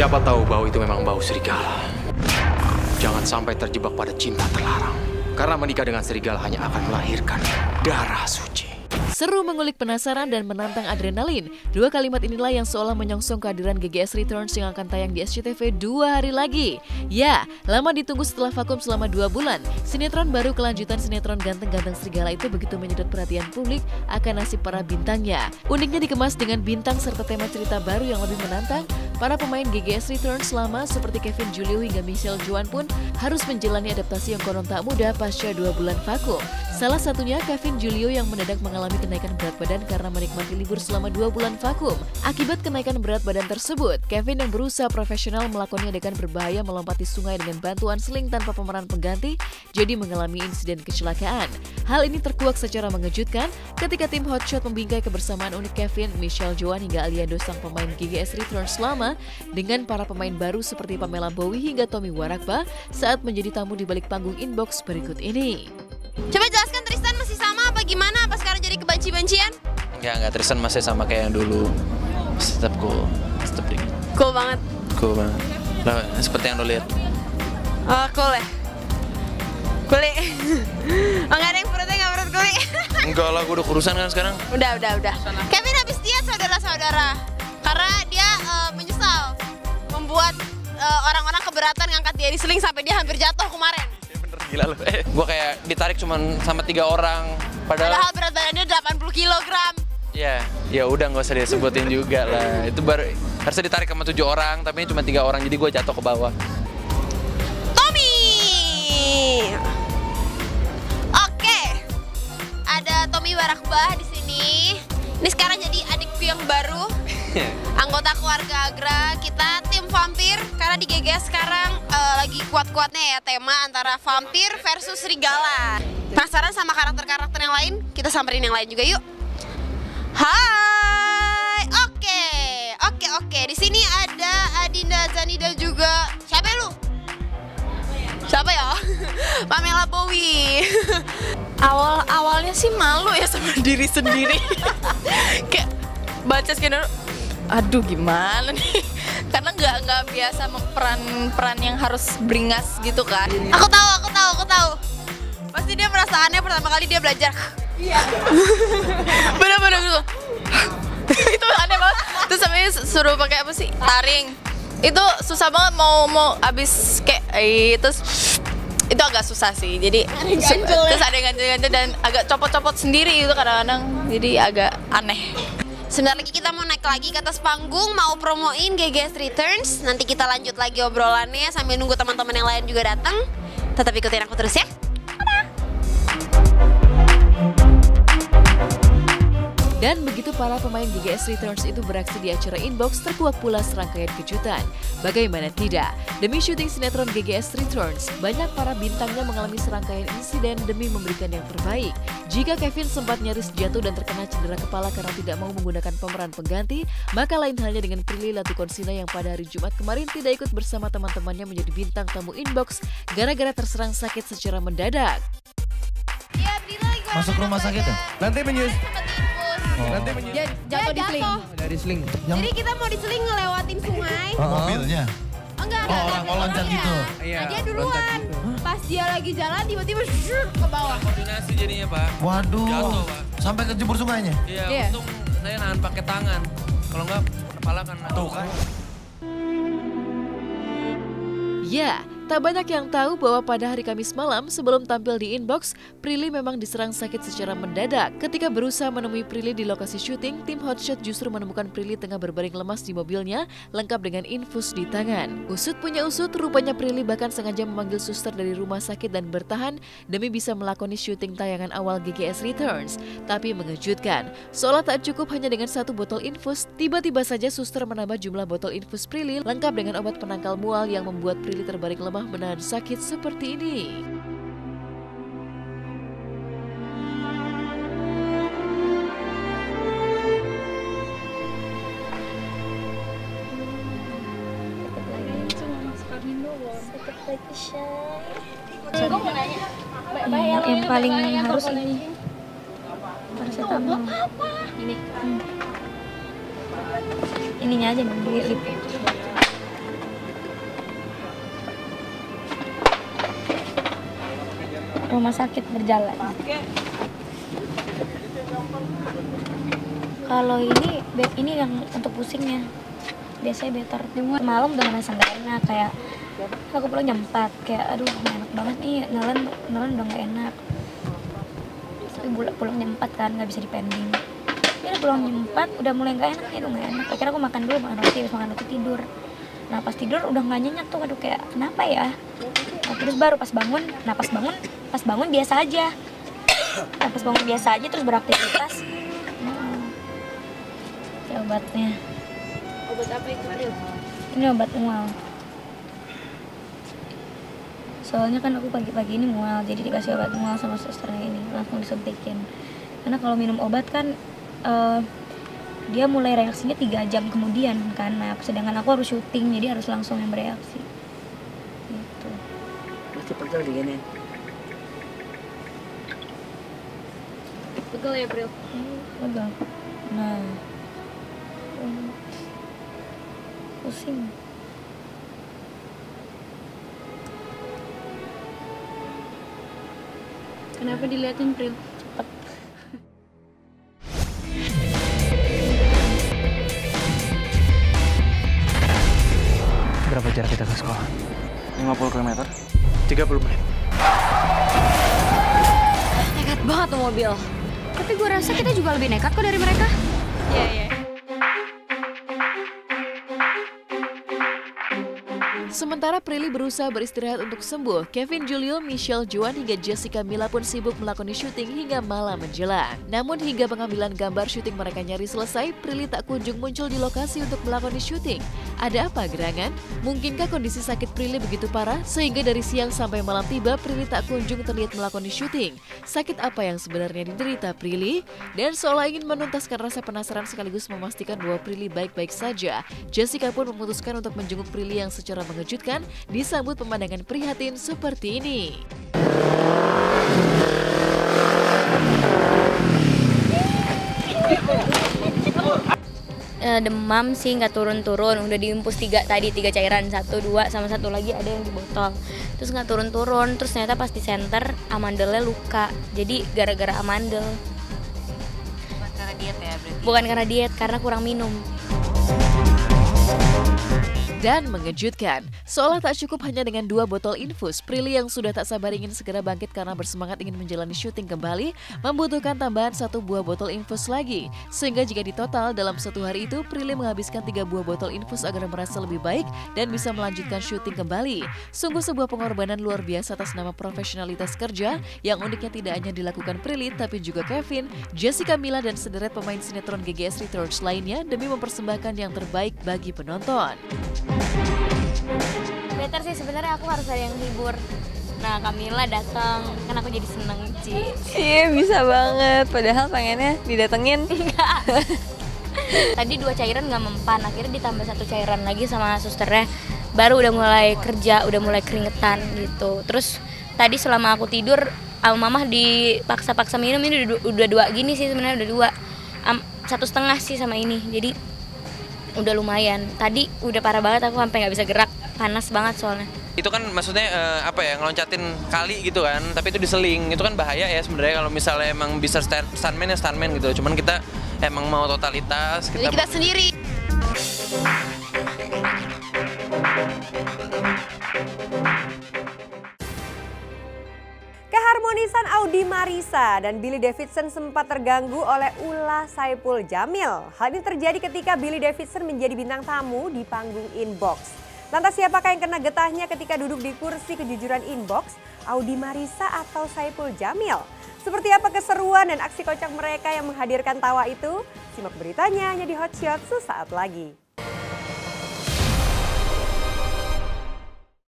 Siapa tahu bau itu memang bau serigala. Jangan sampai terjebak pada cinta terlarang. Karena menikah dengan serigala hanya akan melahirkan darah suci. Seru, mengulik, penasaran, dan menantang adrenalin. Dua kalimat inilah yang seolah menyongsong kehadiran GGS Returns yang akan tayang di SCTV 2 hari lagi. Ya, lama ditunggu setelah vakum selama 2 bulan. Sinetron baru kelanjutan sinetron Ganteng-Ganteng Serigala itu begitu menyedot perhatian publik akan nasib para bintangnya. Uniknya dikemas dengan bintang serta tema cerita baru yang lebih menantang. Para pemain GGS Returns lama seperti Kevin Julio hingga Michelle Joan pun harus menjalani adaptasi yang konon tak mudah pasca 2 bulan vakum. Salah satunya Kevin Julio yang mendadak mengalami kenaikan berat badan karena menikmati libur selama 2 bulan vakum. Akibat kenaikan berat badan tersebut, Kevin yang berusaha profesional melakoni adegan berbahaya melompati sungai dengan bantuan seling tanpa pemeran pengganti, jadi mengalami insiden kecelakaan. Hal ini terkuak secara mengejutkan ketika tim Hotshot membingkai kebersamaan unik Kevin, Michelle Joan hingga Aliando sang pemain GGS Returns lama dengan para pemain baru seperti Pamela Bowie hingga Tommy Warakba saat menjadi tamu di balik panggung Inbox berikut ini. Coba jelaskan, Tristan masih sama apa gimana? Apa sekarang jadi kebenci-bencian? Enggak, Tristan masih sama kayak yang dulu. Tetap cool, tetap dingin. Cool banget. Cool banget. Nah, seperti yang lo lihat. Oh, cool ya? Kuli. Oh, nggak ada yang perutnya nggak perut kuli. Enggak lah, gue udah kurusan kan sekarang. Udah. Kevin habis diet saudara-saudara. Karena dia menyesal membuat orang-orang keberatan ngangkat dia di seling sampai dia hampir jatuh kemarin. Gila lu. Gue kayak ditarik cuman sama 3 orang. Padahal berat badannya 80 kilogram. Ya udah nggak usah disebutin juga lah. Itu baru harusnya ditarik sama 7 orang, tapi ini cuma 3 orang, jadi gue jatuh ke bawah. Tommy. Oke. Ada Tommy Warakba di sini. Ini sekarang jadi adikku yang baru. Anggota keluarga Agra, kita tim vampir karena di GGS sekarang lagi kuat-kuatnya ya tema antara vampir versus serigala. Penasaran sama karakter-karakter yang lain? Kita samperin yang lain juga yuk. Hai, oke. Di sini ada Adinda Zanida juga. Siapa ya lu? Siapa ya? Pamela Bowie. Awalnya sih malu ya sama diri sendiri. Kayak baca skenario. Aduh gimana nih, karena nggak biasa peran yang harus beringas gitu kan. Aku tahu. Pasti dia merasa aneh pertama kali dia belajar. Iya. Bener-bener gitu. Itu aneh banget. Terus sampai suruh pakai apa sih? Taring. Itu susah banget mau abis kayak terus itu agak susah sih. Jadi terus ada yang ganjel-ganjel dan agak copot-copot sendiri gitu kadang-kadang. Jadi agak aneh. Sebentar lagi kita mau naik lagi ke atas panggung, mau promoin GGS Returns. Nanti kita lanjut lagi obrolannya sambil nunggu teman-teman yang lain juga datang. Tetap ikutin aku terus ya. Dan begitu para pemain GGS Returns itu beraksi di acara Inbox, terkuak pula serangkaian kejutan. Bagaimana tidak? Demi syuting sinetron GGS Returns, banyak para bintangnya mengalami serangkaian insiden demi memberikan yang terbaik. Jika Kevin sempat nyaris jatuh dan terkena cedera kepala karena tidak mau menggunakan pemeran pengganti, maka lain halnya dengan Prilly Latukonsina yang pada hari Jumat kemarin tidak ikut bersama teman-temannya menjadi bintang tamu Inbox gara-gara terserang sakit secara mendadak. Iya, masuk rumah sakit ya? Nanti menyus. Nanti Dia jatuh di seling. Dari seling. Jadi kita mau di seling ngelewatin sungai. Mobilnya? Enggak, loncat gitu. Iya, Nah, dia duluan. Pas dia lagi jalan tiba-tiba ke bawah. Koordinasi jadinya Pak. Waduh. Jatuh Pak. Sampai kejebur sungainya? Iya, untung saya nahan pakai tangan. Kalau enggak kepala kan. Tuh kan. Ya, tak banyak yang tahu bahwa pada hari Kamis malam sebelum tampil di Inbox, Prilly memang diserang sakit secara mendadak. Ketika berusaha menemui Prilly di lokasi syuting, tim Hotshot justru menemukan Prilly tengah berbaring lemas di mobilnya, lengkap dengan infus di tangan. Usut punya usut, rupanya Prilly bahkan sengaja memanggil suster dari rumah sakit dan bertahan demi bisa melakoni syuting tayangan awal GGS Returns. Tapi mengejutkan, seolah tak cukup hanya dengan 1 botol infus, tiba-tiba saja suster menambah jumlah botol infus Prilly lengkap dengan obat penangkal mual yang membuat Prilly terbaring lemah menahan sakit seperti ini. Yang paling harus ini paracetamol. Ininya aja nih, lip. rumah sakit berjalan. Kalau ini yang untuk pusingnya biasanya better. Malam udah ngerasa nggak enak, kayak aku pulang jam 4, kayak aduh nggak enak banget nih, nelen udah nggak enak. Tapi pulang jam 4 kan nggak bisa dipending. Ini pulang jam 4 udah mulai nggak enak, aduh nggak enak. Akhirnya aku makan dulu, makan roti, habis makan roti tidur. Nah pas tidur udah nggak nyenyak tuh, aduh kayak kenapa ya? Nah, terus baru pas bangun biasa aja. Nah, pas bangun biasa aja terus beraktivitas. Ya obatnya. Obat apa itu, Pril? Ini obat mual. Soalnya kan aku pagi-pagi ini mual, jadi dikasih obat mual sama susternya ini, langsung disuntikin. Karena kalau minum obat kan dia mulai reaksinya 3 jam kemudian kan. Nah, sedangkan aku harus syuting, jadi harus langsung yang bereaksi. Gitu. Masih pegel digini. Pegel ya, Pril? Pegel. Nah. Pusing. Kenapa diliatin, Pril? Cepet. Berapa jarak kita ke sekolah? 50 km. 30 menit. Nekat banget tuh mobil. Tapi gue rasa kita juga lebih nekat kok dari mereka. Iya. Sementara Prilly berusaha beristirahat untuk sembuh, Kevin Julio, Michelle Joan hingga Jessica Mila pun sibuk melakoni syuting hingga malam menjelang. Namun hingga pengambilan gambar syuting mereka nyaris selesai, Prilly tak kunjung muncul di lokasi untuk melakoni syuting. Ada apa gerangan? Mungkinkah kondisi sakit Prilly begitu parah sehingga dari siang sampai malam tiba Prilly tak kunjung terlihat melakoni syuting? Sakit apa yang sebenarnya diderita Prilly? Dan seolah ingin menuntaskan rasa penasaran sekaligus memastikan bahwa Prilly baik-baik saja, Jessica pun memutuskan untuk menjenguk Prilly yang secara mengejutkan disambut pemandangan prihatin seperti ini. Demam sih nggak turun-turun, udah diimpus 3 cairan, 1, 2 sama 1 lagi ada yang di botol, terus nggak turun-turun, terus ternyata pas di center amandelnya luka, jadi gara-gara amandel. Bukan karena diet ya berarti? Bukan karena diet, karena kurang minum. Dan mengejutkan, seolah tak cukup hanya dengan 2 botol infus, Prilly yang sudah tak sabar ingin segera bangkit karena bersemangat ingin menjalani syuting kembali, membutuhkan tambahan 1 buah botol infus lagi. Sehingga jika ditotal dalam 1 hari itu, Prilly menghabiskan 3 buah botol infus agar merasa lebih baik dan bisa melanjutkan syuting kembali. Sungguh sebuah pengorbanan luar biasa atas nama profesionalitas kerja, yang uniknya tidak hanya dilakukan Prilly, tapi juga Kevin, Jessica Mila, dan sederet pemain sinetron GGS Returns lainnya demi mempersembahkan yang terbaik bagi penonton. Better sih sebenarnya, aku harus ada yang hibur. Nah, Kamila datang, kan aku jadi seneng, Ci. Iya, bisa banget. Padahal pengennya didatengin. Enggak. Tadi 2 cairan nggak mempan, akhirnya ditambah 1 cairan lagi sama susternya. Baru udah mulai kerja, udah mulai keringetan gitu. Terus tadi selama aku tidur, mamah dipaksa-paksa minum, ini udah 2 gini sih sebenarnya, udah 2. 1,5 sih sama ini, jadi udah lumayan. Tadi udah parah banget, aku sampai nggak bisa gerak, panas banget soalnya. Itu kan maksudnya ngeloncatin kali gitu kan, tapi itu diseling, itu kan bahaya ya sebenarnya kalau misalnya emang bisa stuntman ya stuntman gitu. Cuman kita emang mau totalitas, Jadi kita sendiri. Keharmonisan Audi Marissa dan Billy Davidson sempat terganggu oleh ulah Saipul Jamil. Hal ini terjadi ketika Billy Davidson menjadi bintang tamu di panggung Inbox. Lantas siapakah yang kena getahnya ketika duduk di kursi kejujuran Inbox? Audi Marissa atau Saipul Jamil? Seperti apa keseruan dan aksi kocak mereka yang menghadirkan tawa itu? Simak beritanya hanya di Hot Shot sesaat lagi.